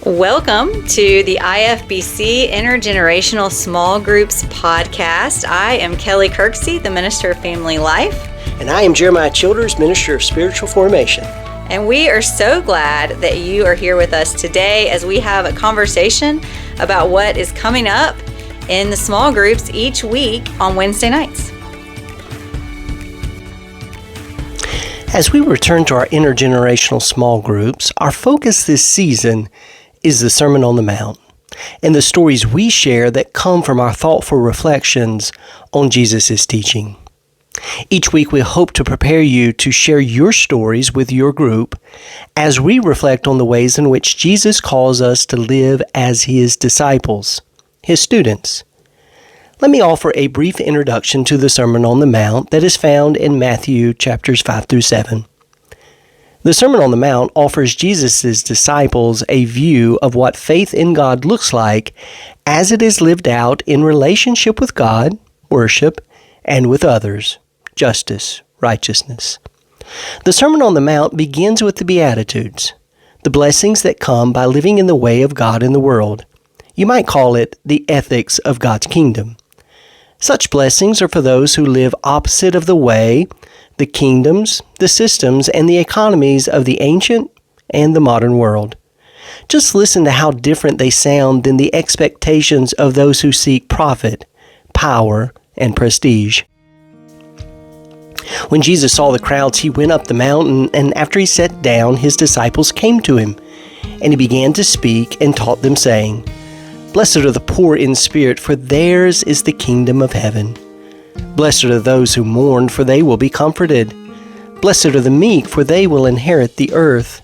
Welcome to the IFBC Intergenerational Small Groups Podcast. I am Kelly Kirksey, the Minister of Family Life. And I am Jeremiah Childers, Minister of Spiritual Formation. And we are so glad that you are here with us today as we have a conversation about what is coming up in the small groups each week on Wednesday nights. As we return to our intergenerational small groups, our focus this season is the Sermon on the Mount and the stories we share that come from our thoughtful reflections on Jesus' teaching. Each week we hope to prepare you to share your stories with your group as we reflect on the ways in which Jesus calls us to live as His disciples, His students. Let me offer a brief introduction to the Sermon on the Mount that is found in Matthew chapters 5 through 7. The Sermon on the Mount offers Jesus' disciples a view of what faith in God looks like as it is lived out in relationship with God, worship, and with others, justice, righteousness. The Sermon on the Mount begins with the Beatitudes, the blessings that come by living in the way of God in the world. You might call it the ethics of God's kingdom. Such blessings are for those who live opposite of the way, the kingdoms, the systems, and the economies of the ancient and the modern world. Just listen to how different they sound than the expectations of those who seek profit, power, and prestige. When Jesus saw the crowds, He went up the mountain, and after He sat down, His disciples came to Him, and He began to speak and taught them, saying, "Blessed are the poor in spirit, for theirs is the kingdom of heaven. Blessed are those who mourn, for they will be comforted. Blessed are the meek, for they will inherit the earth.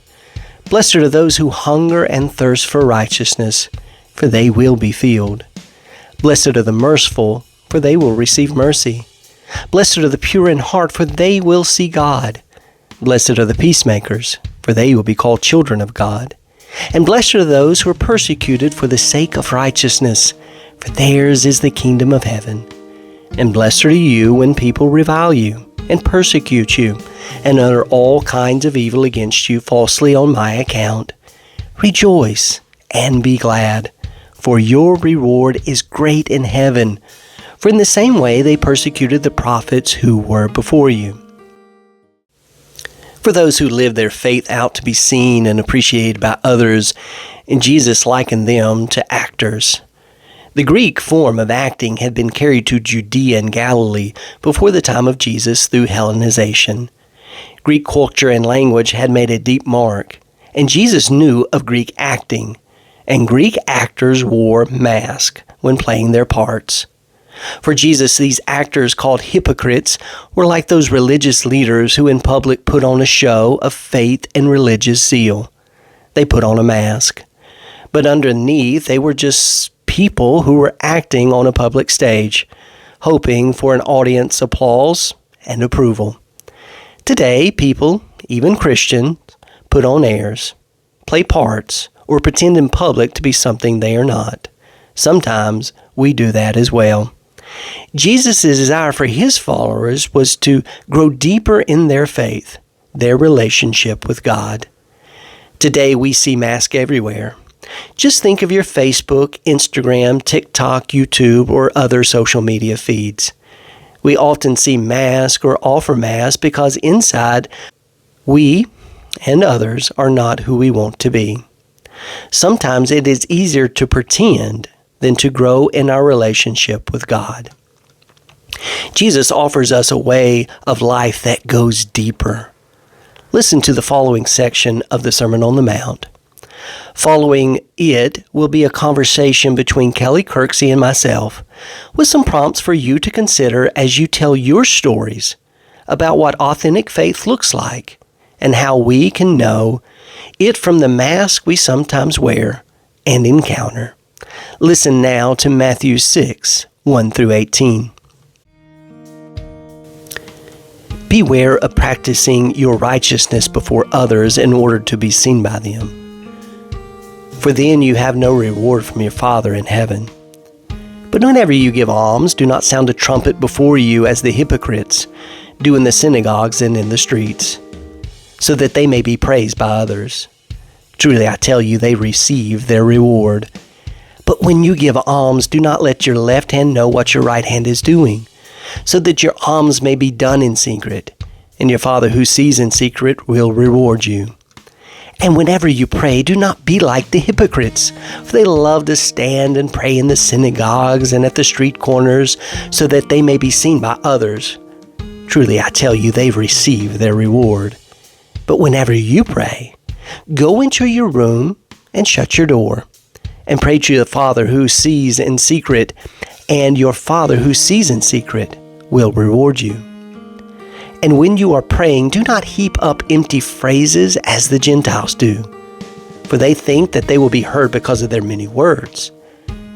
Blessed are those who hunger and thirst for righteousness, for they will be filled. Blessed are the merciful, for they will receive mercy. Blessed are the pure in heart, for they will see God. Blessed are the peacemakers, for they will be called children of God. And blessed are those who are persecuted for the sake of righteousness, for theirs is the kingdom of heaven. And blessed are you when people revile you, and persecute you, and utter all kinds of evil against you falsely on my account. Rejoice and be glad, for your reward is great in heaven. For in the same way they persecuted the prophets who were before you." For those who live their faith out to be seen and appreciated by others, Jesus likened them to actors. The Greek form of acting had been carried to Judea and Galilee before the time of Jesus through Hellenization. Greek culture and language had made a deep mark, and Jesus knew of Greek acting, and Greek actors wore masks when playing their parts. For Jesus, these actors, called hypocrites, were like those religious leaders who in public put on a show of faith and religious zeal. They put on a mask, but underneath they were just people who were acting on a public stage, hoping for an audience applause and approval. Today, people, even Christians, put on airs, play parts, or pretend in public to be something they are not. Sometimes we do that as well. Jesus' desire for His followers was to grow deeper in their faith, their relationship with God. Today we see masks everywhere. Just think of your Facebook, Instagram, TikTok, YouTube, or other social media feeds. We often see masks or offer masks because inside we and others are not who we want to be. Sometimes it is easier to pretend than to grow in our relationship with God. Jesus offers us a way of life that goes deeper. Listen to the following section of the Sermon on the Mount. Following it will be a conversation between Kelly Kirksey and myself, with some prompts for you to consider as you tell your stories about what authentic faith looks like and how we can know it from the mask we sometimes wear and encounter. Listen now to Matthew 6, 1 through 18. Beware of practicing your righteousness before others in order to be seen by them. For then you have no reward from your Father in heaven. But whenever you give alms, do not sound a trumpet before you as the hypocrites do in the synagogues and in the streets, so that they may be praised by others. Truly I tell you, they receive their reward. But when you give alms, do not let your left hand know what your right hand is doing, so that your alms may be done in secret, and your Father who sees in secret will reward you. And whenever you pray, do not be like the hypocrites, for they love to stand and pray in the synagogues and at the street corners, so that they may be seen by others. Truly I tell you, they've received their reward. But whenever you pray, go into your room and shut your door, and pray to the Father who sees in secret, and your Father who sees in secret will reward you. And when you are praying, do not heap up empty phrases as the Gentiles do, for they think that they will be heard because of their many words.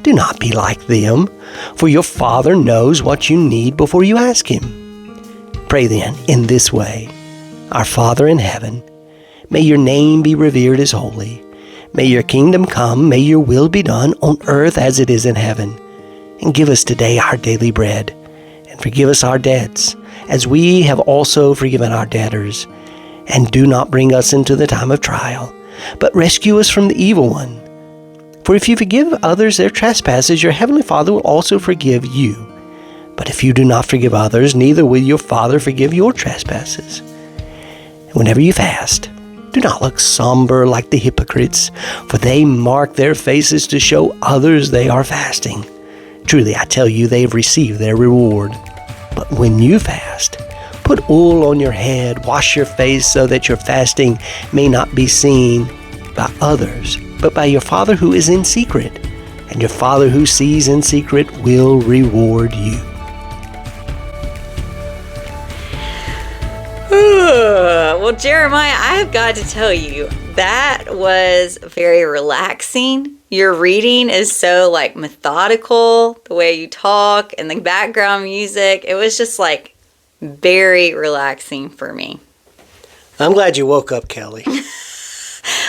Do not be like them, for your Father knows what you need before you ask Him. Pray then in this way: Our Father in heaven, may your name be revered as holy. May your kingdom come, may your will be done on earth as it is in heaven. And give us today our daily bread, and forgive us our debts, as we have also forgiven our debtors. And do not bring us into the time of trial, but rescue us from the evil one. For if you forgive others their trespasses, your heavenly Father will also forgive you. But if you do not forgive others, neither will your Father forgive your trespasses. And whenever you fast, do not look somber like the hypocrites, for they mark their faces to show others they are fasting. Truly I tell you, they have received their reward. But when you fast, put oil on your head, wash your face, so that your fasting may not be seen by others, but by your Father who is in secret. And your Father who sees in secret will reward you. Well, Jeremiah, I have got to tell you, that was very relaxing. Your reading is so methodical, the way you talk and the background music. It was just very relaxing for me. I'm glad you woke up, Kelly.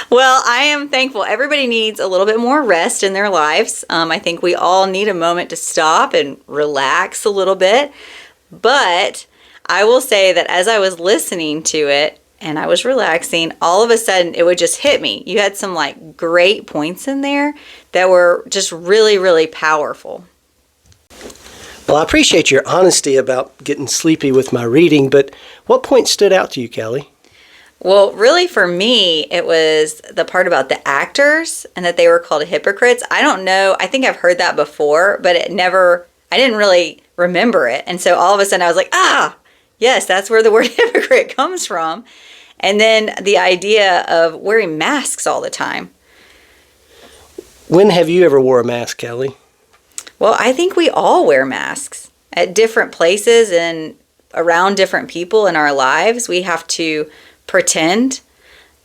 Well, I am thankful. Everybody needs a little bit more rest in their lives. I think we all need a moment to stop and relax a little bit. But I will say that as I was listening to it and I was relaxing, all of a sudden it would just hit me. You had some great points in there that were just really, really powerful. Well, I appreciate your honesty about getting sleepy with my reading, but what point stood out to you, Kelly? Well, really for me, it was the part about the actors and that they were called hypocrites. I don't know. I think I've heard that before, but I didn't really remember it. And so all of a sudden I was like, yes, that's where the word hypocrite comes from. And then the idea of wearing masks all the time. When have you ever wore a mask, Kelly? Well, I think we all wear masks at different places and around different people in our lives. We have to pretend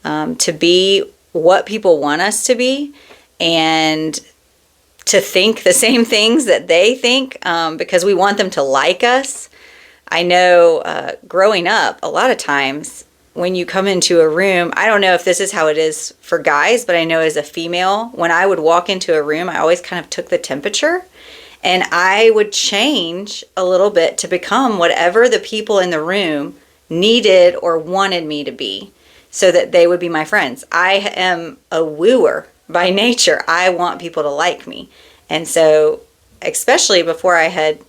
to be what people want us to be and to think the same things that they think because we want them to like us. I know growing up, a lot of times when you come into a room, I don't know if this is how it is for guys, but I know as a female, when I would walk into a room, I always kind of took the temperature and I would change a little bit to become whatever the people in the room needed or wanted me to be so that they would be my friends. I am a wooer by nature. I want people to like me. And so, especially before I had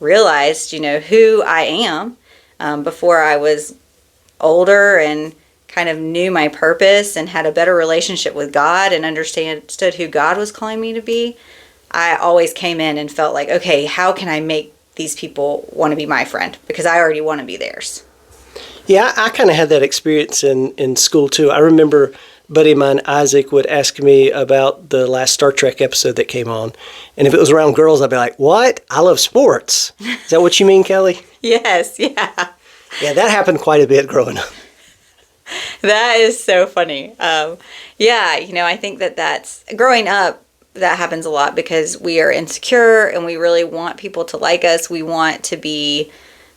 realized, who I am, before I was older and kind of knew my purpose and had a better relationship with God and understood who God was calling me to be, I always came in and felt like, okay, how can I make these people want to be my friend? Because I already want to be theirs. Yeah, I kind of had that experience in school too. I remember a buddy of mine, Isaac, would ask me about the last Star Trek episode that came on. And if it was around girls, I'd be like, what? I love sports. Is that what you mean, Kelly? Yes, yeah. Yeah, that happened quite a bit growing up. That is so funny. I think that's growing up, that happens a lot because we are insecure and we really want people to like us. We want to be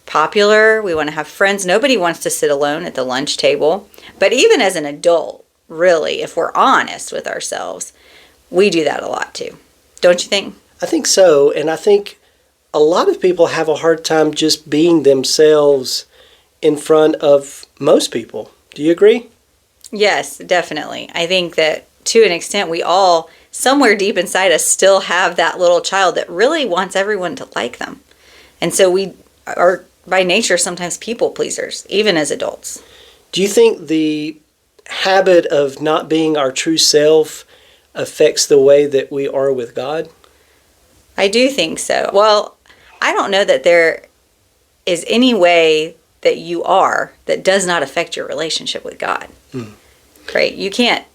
popular. We want to have friends. Nobody wants to sit alone at the lunch table. But even as an adult, really, if we're honest with ourselves, we do that a lot too. Don't you think? I think so. And I think a lot of people have a hard time just being themselves in front of most people. Do you agree? Yes, definitely. I think that to an extent, we all, somewhere deep inside us, still have that little child that really wants everyone to like them. And so we are, by nature, sometimes people pleasers, even as adults. Do you think the habit of not being our true self affects the way that we are with God? I do think so. Well, I don't know that there is any way that you are that does not affect your relationship with God. Right? You can't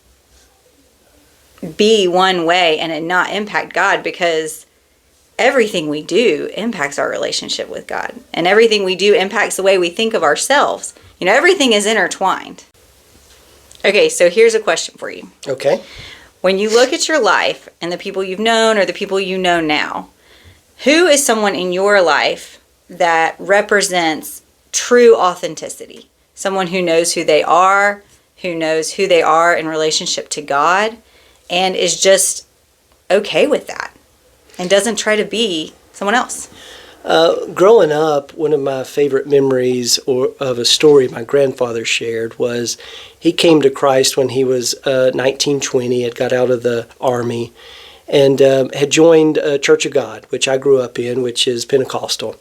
be one way and it not impact God, because everything we do impacts our relationship with God. And everything we do impacts the way we think of ourselves. Everything is intertwined. Okay, so here's a question for you. Okay. When you look at your life and the people you've known or the people you know now, who is someone in your life that represents true authenticity? Someone who knows who they are in relationship to God, and is just okay with that and doesn't try to be someone else. Growing up, one of my favorite memories of a story my grandfather shared was he came to Christ when he was 19, 20, had got out of the Army, and had joined a Church of God, which I grew up in, which is Pentecostal.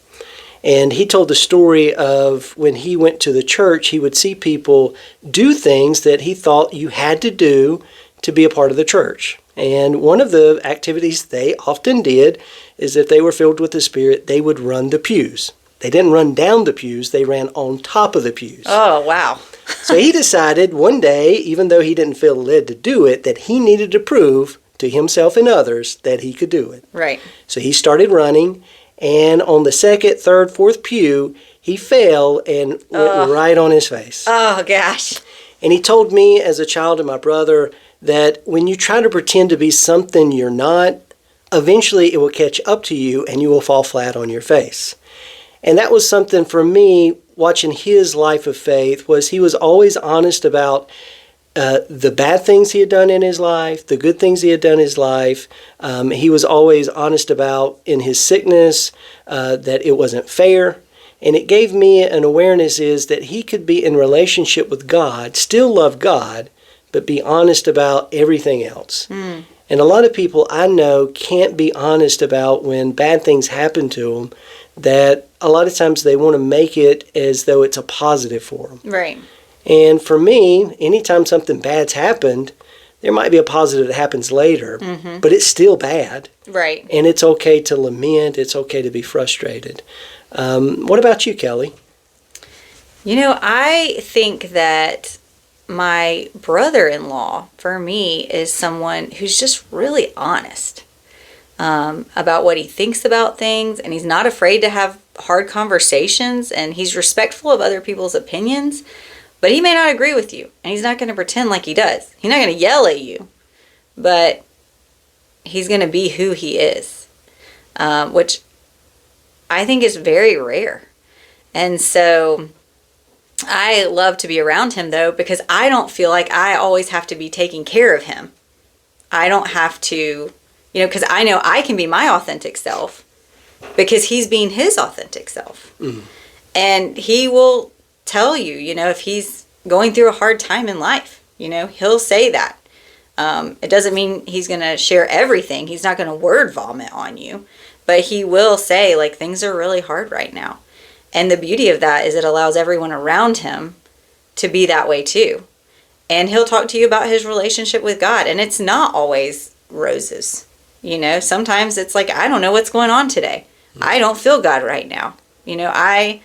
And he told the story of when he went to the church, he would see people do things that he thought you had to do to be a part of the church. And one of the activities they often did is if they were filled with the Spirit, they would run the pews. They didn't run down the pews, they ran on top of the pews. Oh, wow. So he decided one day, even though he didn't feel led to do it, that he needed to prove to himself and others that he could do it. Right. So he started running, and on the second, third, fourth pew, he fell and went right on his face. Oh, gosh. And he told me as a child and my brother that when you try to pretend to be something you're not, eventually it will catch up to you and you will fall flat on your face. And that was something for me, watching his life of faith, was he was always honest about the bad things he had done in his life, the good things he had done in his life. He was always honest about in his sickness that it wasn't fair. And it gave me an awareness is that he could be in relationship with God, still love God, but be honest about everything else. And a lot of people I know can't be honest about when bad things happen to them, that a lot of times they want to make it as though it's a positive for them. Right. And for me, anytime something bad's happened, there might be a positive that happens later, but it's still bad. Right. And it's okay to lament. It's okay to be frustrated. What about you, Kelly? I think that my brother-in-law, for me, is someone who's just really honest about what he thinks about things, and he's not afraid to have hard conversations, and he's respectful of other people's opinions, but he may not agree with you, and he's not going to pretend like he does. He's not going to yell at you, but he's going to be who he is, which I think is very rare. And so I love to be around him, though, because I don't feel like I always have to be taking care of him. I don't have to, because I know I can be my authentic self because he's being his authentic self. And he will tell you, if he's going through a hard time in life, he'll say that. It doesn't mean he's going to share everything. He's not going to word vomit on you, but he will say, like, things are really hard right now. And the beauty of that is it allows everyone around him to be that way too. And he'll talk to you about his relationship with God. And it's not always roses. Sometimes it's like, I don't know what's going on today. I don't feel God right now. I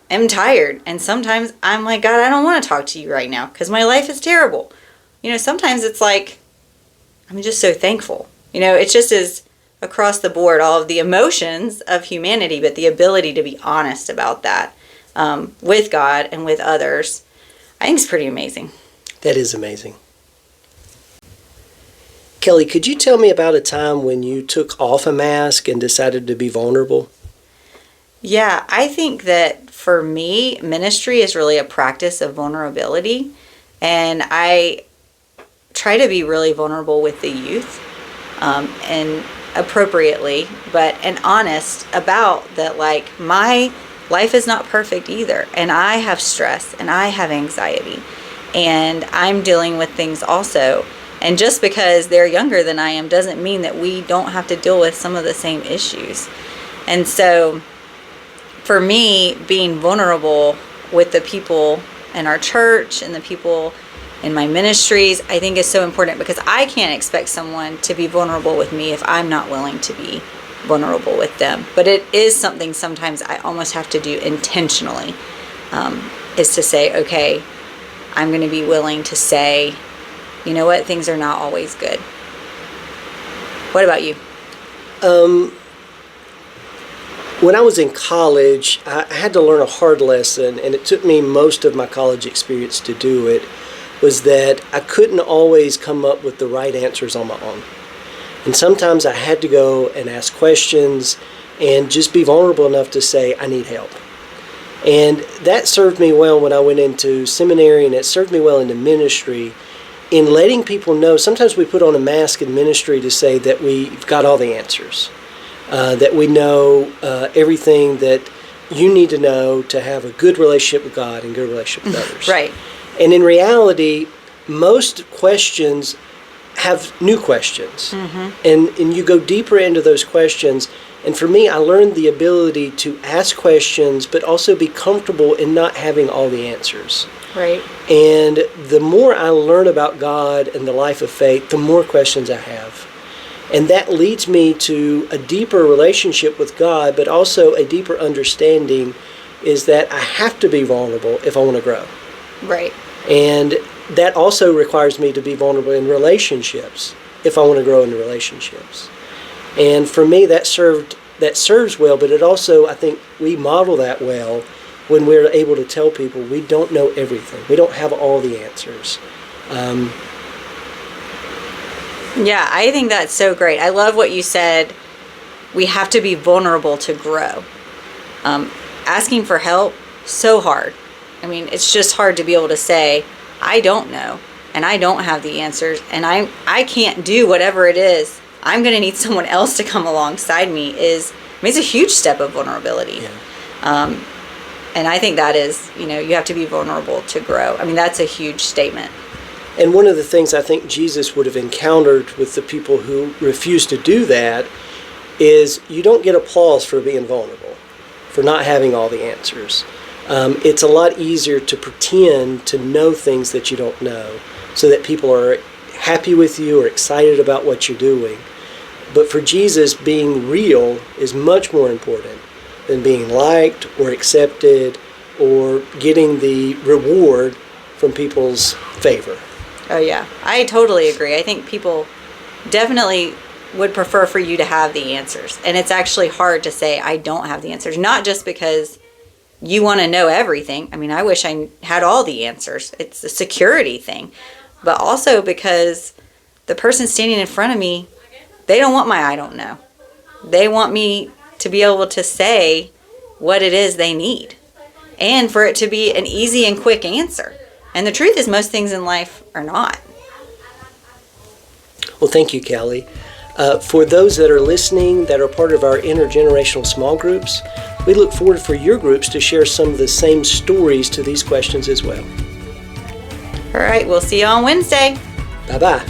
am tired. And sometimes I'm like, God, I don't want to talk to you right now because my life is terrible. Sometimes it's like, I'm just so thankful. It just is across the board, all of the emotions of humanity, but the ability to be honest about that with God and with others, I think is pretty amazing. That is amazing. Kelly, could you tell me about a time when you took off a mask and decided to be vulnerable? Yeah, I think that for me, ministry is really a practice of vulnerability. And I try to be really vulnerable with the youth and appropriately, and honest about that, like, my life is not perfect either. And I have stress and I have anxiety. and I'm dealing with things also. And just because they're younger than I am doesn't mean that we don't have to deal with some of the same issues. And so for me, being vulnerable with the people in our church and the people in my ministries, I think is so important, because I can't expect someone to be vulnerable with me if I'm not willing to be vulnerable with them. But it is something sometimes I almost have to do intentionally, is to say, okay, I'm going to be willing to say, you know what, things are not always good. What about you? When I was in college, I had to learn a hard lesson, and it took me most of my college experience to do it, was that I couldn't always come up with the right answers on my own. And sometimes I had to go and ask questions and just be vulnerable enough to say, I need help. And that served me well when I went into seminary, and it served me well into ministry, in letting people know. Sometimes we put on a mask in ministry to say that we've got all the answers, that we know everything that you need to know to have a good relationship with God and good relationship with others. Right. And in reality, most questions have new questions. Mm-hmm. And you go deeper into those questions. And for me, I learned the ability to ask questions, but also be comfortable in not having all the answers. Right. And the more I learn about God and the life of faith, the more questions I have. And that leads me to a deeper relationship with God, but also a deeper understanding is that I have to be vulnerable if I want to grow. Right. And that also requires me to be vulnerable in relationships if I want to grow in relationships. And for me, that serves well, but it also, I think we model that well when we're able to tell people we don't know everything. We don't have all the answers. Yeah, I think that's so great. I love what you said. We have to be vulnerable to grow. Asking for help, so hard. I mean, it's just hard to be able to say, I don't know, and I don't have the answers, and I can't do whatever it is. I'm going to need someone else to come alongside me. It's a huge step of vulnerability. Yeah. And I think that is, you have to be vulnerable to grow. I mean, that's a huge statement. And one of the things I think Jesus would have encountered with the people who refuse to do that is you don't get applause for being vulnerable, for not having all the answers. It's a lot easier to pretend to know things that you don't know so that people are happy with you or excited about what you're doing. But for Jesus, being real is much more important than being liked or accepted or getting the reward from people's favor. Oh, yeah. I totally agree. I think people definitely would prefer for you to have the answers. And it's actually hard to say, I don't have the answers. Not just because you want to know everything. I mean, I wish I had all the answers. It's a security thing. But also because the person standing in front of me, they don't want my I don't know. They want me to be able to say what it is they need. And for it to be an easy and quick answer. And the truth is, most things in life are not. Well, thank you, Callie. For those that are listening that are part of our intergenerational small groups, we look forward for your groups to share some of the same stories to these questions as well. All right, we'll see you on Wednesday. Bye-bye.